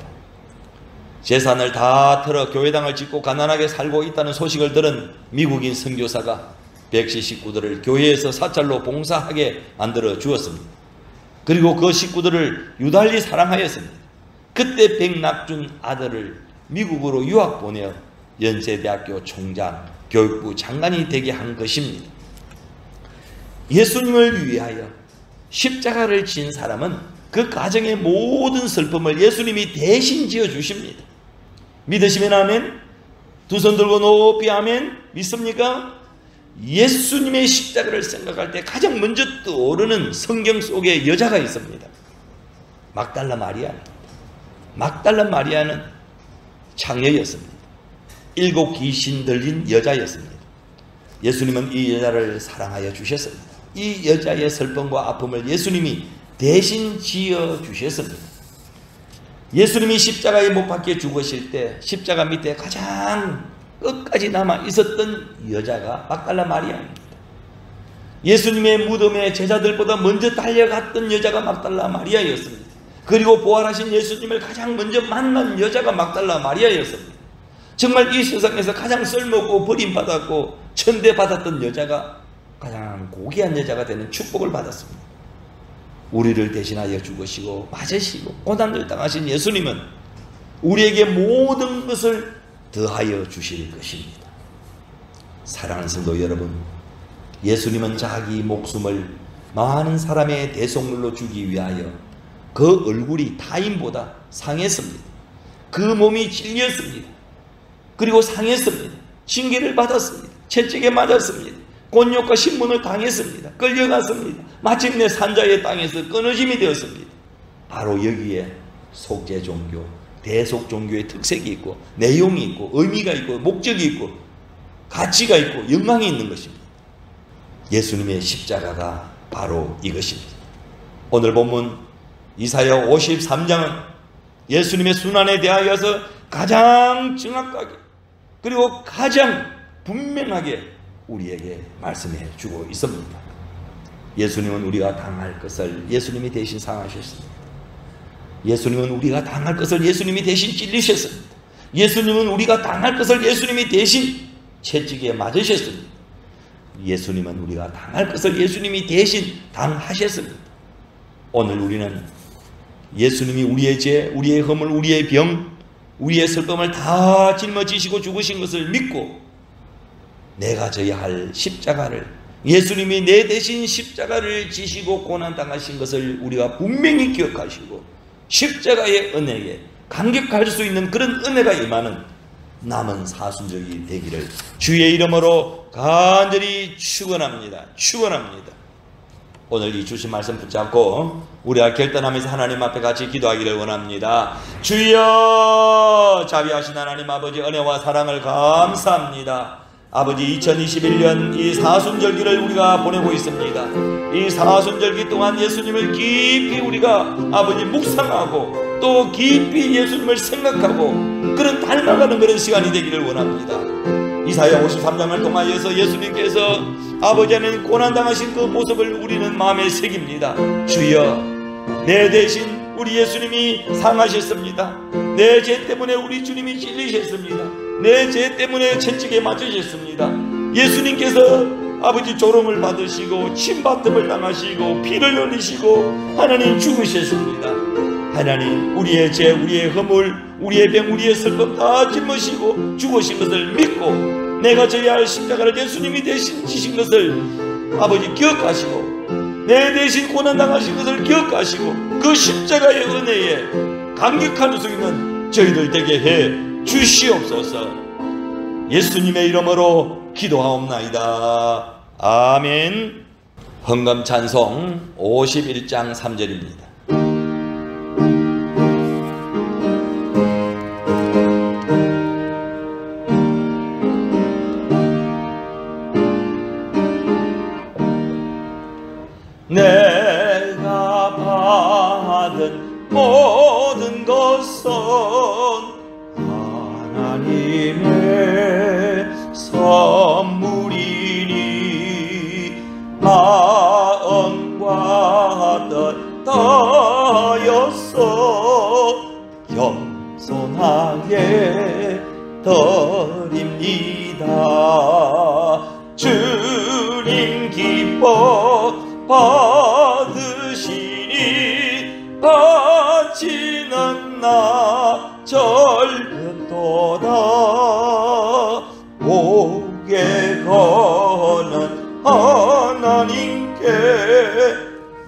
재산을 다 털어 교회당을 짓고 가난하게 살고 있다는 소식을 들은 미국인 선교사가 백시 식구들을 교회에서 사찰로 봉사하게 만들어 주었습니다. 그리고 그 식구들을 유달리 사랑하였습니다. 그때 백낙준 아들을 미국으로 유학 보내어 연세대학교 총장, 교육부 장관이 되게 한 것입니다. 예수님을 위하여 십자가를 진 사람은 그 가정의 모든 슬픔을 예수님이 대신 지어 주십니다. 믿으시면 아멘? 두 손 들고 높이 아멘? 믿습니까? 예수님의 십자가를 생각할 때 가장 먼저 떠오르는 성경 속에 여자가 있습니다. 막달라 마리아. 막달라 마리아는 창녀였습니다. 7 귀신 들린 여자였습니다. 예수님은 이 여자를 사랑하여 주셨습니다. 이 여자의 슬픔과 아픔을 예수님이 대신 지어 주셨습니다. 예수님이 십자가에 못 박혀 죽으실 때 십자가 밑에 가장 끝까지 남아 있었던 여자가 막달라 마리아입니다. 예수님의 무덤에 제자들보다 먼저 달려갔던 여자가 막달라 마리아였습니다. 그리고 부활하신 예수님을 가장 먼저 만난 여자가 막달라 마리아였습니다. 정말 이 세상에서 가장 쓸모없고 버림받았고 천대받았던 여자가 가장 고귀한 여자가 되는 축복을 받았습니다. 우리를 대신하여 죽으시고 맞으시고 고난을 당하신 예수님은 우리에게 모든 것을 더하여 주실 것입니다. 사랑하는 성도 여러분, 예수님은 자기 목숨을 많은 사람의 대속물로 주기 위하여 그 얼굴이 타인보다 상했습니다. 그 몸이 찔렸습니다. 그리고 상했습니다. 징계를 받았습니다. 채찍에 맞았습니다. 곤욕과 신문을 당했습니다. 끌려갔습니다. 마침내 산자의 땅에서 끊어짐이 되었습니다. 바로 여기에 속죄 종교, 대속 종교의 특색이 있고 내용이 있고 의미가 있고 목적이 있고 가치가 있고 영광이 있는 것입니다. 예수님의 십자가가 바로 이것입니다. 오늘 본문 이사야 53장은 예수님의 순환에 대하여서 가장 정확하게 그리고 가장 분명하게 우리에게 말씀해 주고 있습니다. 예수님은 우리가 당할 것을 예수님이 대신 상하셨습니다. 예수님은 우리가 당할 것을 예수님이 대신 찔리셨습니다. 예수님은 우리가 당할 것을 예수님이 대신 채찍에 맞으셨습니다. 예수님은 우리가 당할 것을 예수님이 대신 당하셨습니다. 오늘 우리는 예수님이 우리의 죄, 우리의 허물, 우리의 병, 우리의 슬픔을 다 짊어지시고 죽으신 것을 믿고 내가 져야 할 십자가를 예수님이 내 대신 십자가를 지시고 고난당하신 것을 우리가 분명히 기억하시고 십자가의 은혜에 감격할 수 있는 그런 은혜가 임하는 남은 사순절이 되기를 주의 이름으로 간절히 축원합니다. 축원합니다. 오늘 이 주신 말씀 붙잡고 우리가 결단하면서 하나님 앞에 같이 기도하기를 원합니다. 주여, 자비하신 하나님 아버지, 은혜와 사랑을 감사합니다. 아버지, 2021년 이 사순절기를 우리가 보내고 있습니다. 이 사순절기 동안 예수님을 깊이 우리가 아버지 묵상하고 또 깊이 예수님을 생각하고 그런 닮아가는 그런 시간이 되기를 원합니다. 이사야 53장을 통하여서 예수님께서 아버지 안에 고난당하신 그 모습을 우리는 마음에 새깁니다. 주여, 내 대신 우리 예수님이 상하셨습니다. 내 죄 때문에 우리 주님이 찔리셨습니다. 내 죄 때문에 채찍에 맞으셨습니다. 예수님께서 아버지 조롱을 받으시고 침받음을 당하시고 피를 흘리시고 하나님 죽으셨습니다. 하나님, 우리의 죄, 우리의 허물, 우리의 병, 우리의 슬픔 다 짊어지시고 죽으신 것을 믿고 내가 져야 할 십자가를 예수님이 대신 지신 것을 아버지 기억하시고 내 대신 고난당하신 것을 기억하시고 그 십자가의 은혜에 감격할 수 있는 저희들 되게 해 주시옵소서. 예수님의 이름으로 기도하옵나이다. 아멘. 헌금 찬송 51장 3절입니다. 내가 받은 모든 것은 하나님 기뻐 받으시니 바치는 나 절긋도다. 목에 거는 하나님께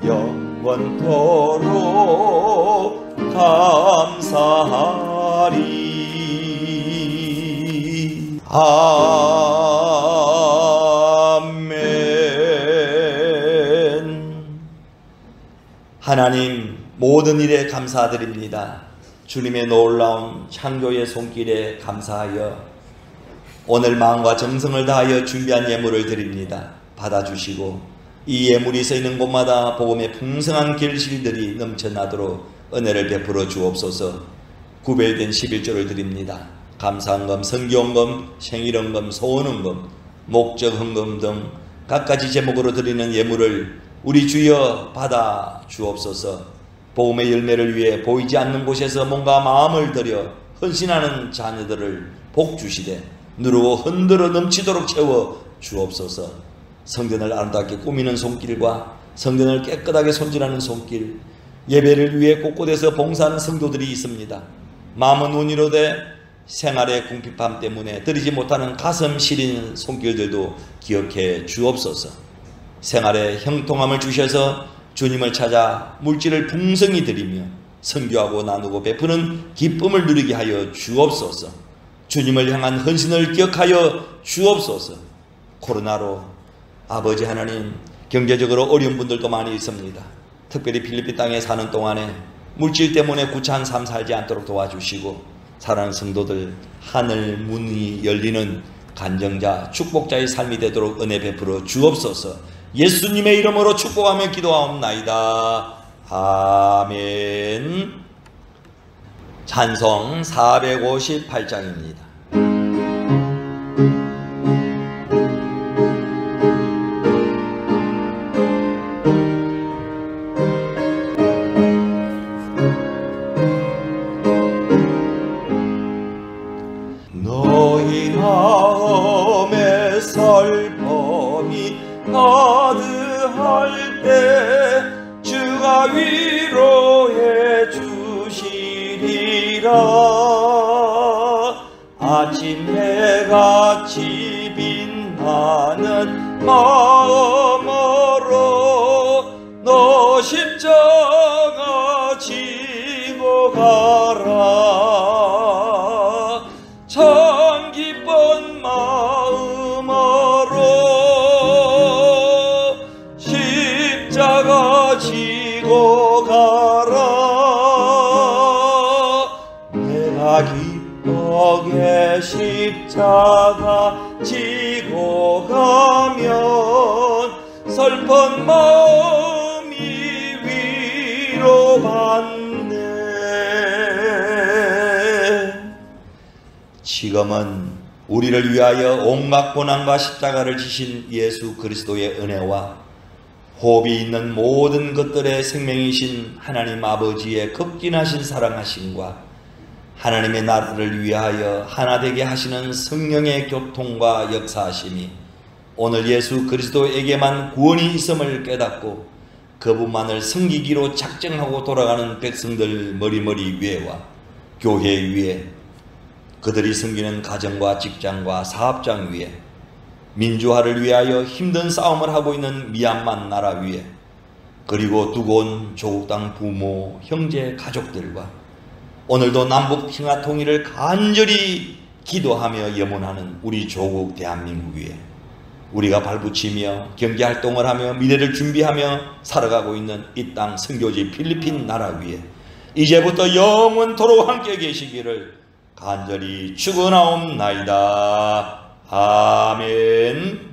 영원토록 감사하리. 아멘. 하나님, 모든 일에 감사드립니다. 주님의 놀라운 창조의 손길에 감사하여 오늘 마음과 정성을 다하여 준비한 예물을 드립니다. 받아주시고 이 예물이 쓰이는 곳마다 복음의 풍성한 결실들이 넘쳐나도록 은혜를 베풀어 주옵소서. 구별된 11조를 드립니다. 감사헌금, 선교헌금, 생일헌금, 소원헌금, 목적헌금 등 각가지 제목으로 드리는 예물을 우리 주여 받아 주옵소서. 복음의 열매를 위해 보이지 않는 곳에서 뭔가 마음을 들여 헌신하는 자녀들을 복 주시되 누르고 흔들어 넘치도록 채워 주옵소서. 성전을 아름답게 꾸미는 손길과 성전을 깨끗하게 손질하는 손길, 예배를 위해 곳곳에서 봉사하는 성도들이 있습니다. 마음은 운이로되 생활의 궁핍함 때문에 드리지 못하는 가슴 시린 손길들도 기억해 주옵소서. 생활에 형통함을 주셔서 주님을 찾아 물질을 풍성히 드리며 선교하고 나누고 베푸는 기쁨을 누리게 하여 주옵소서. 주님을 향한 헌신을 기억하여 주옵소서. 코로나로 아버지 하나님, 경제적으로 어려운 분들도 많이 있습니다. 특별히 필리핀 땅에 사는 동안에 물질 때문에 구차한 삶 살지 않도록 도와주시고, 사랑하는 성도들 하늘 문이 열리는 간정자, 축복자의 삶이 되도록 은혜 베풀어 주옵소서. 예수님의 이름으로 축복하며 기도하옵나이다. 아멘. 찬송 458장입니다. 너희 마음에 슬픔이 가득할 때 주가 위로해 주시리라. 아침 해같이 빛나는 마음으로 너 십자가 지고 가라. 참 기쁜 마음으로 십자가 지고 가라. 내가 기쁘게 십자가 지고 가면 슬픈 마음이 위로받네. 지금은 우리를 위하여 온갖 고난과 십자가를 지신 예수 그리스도의 은혜와 호흡이 있는 모든 것들의 생명이신 하나님 아버지의 극진하신 사랑하심과 하나님의 나라를 위하여 하나 되게 하시는 성령의 교통과 역사하심이 오늘 예수 그리스도에게만 구원이 있음을 깨닫고 그분만을 섬기기로 작정하고 돌아가는 백성들 머리머리 위에와 교회 위에, 그들이 섬기는 가정과 직장과 사업장 위에, 민주화를 위하여 힘든 싸움을 하고 있는 미얀마 나라 위에, 그리고 두고 온 조국 땅 부모, 형제, 가족들과 오늘도 남북 평화 통일을 간절히 기도하며 염원하는 우리 조국 대한민국 위에, 우리가 발붙이며 경제활동을 하며 미래를 준비하며 살아가고 있는 이 땅 선교지 필리핀 나라 위에 이제부터 영원토록 함께 계시기를 간절히 축원하옵나이다. 아멘.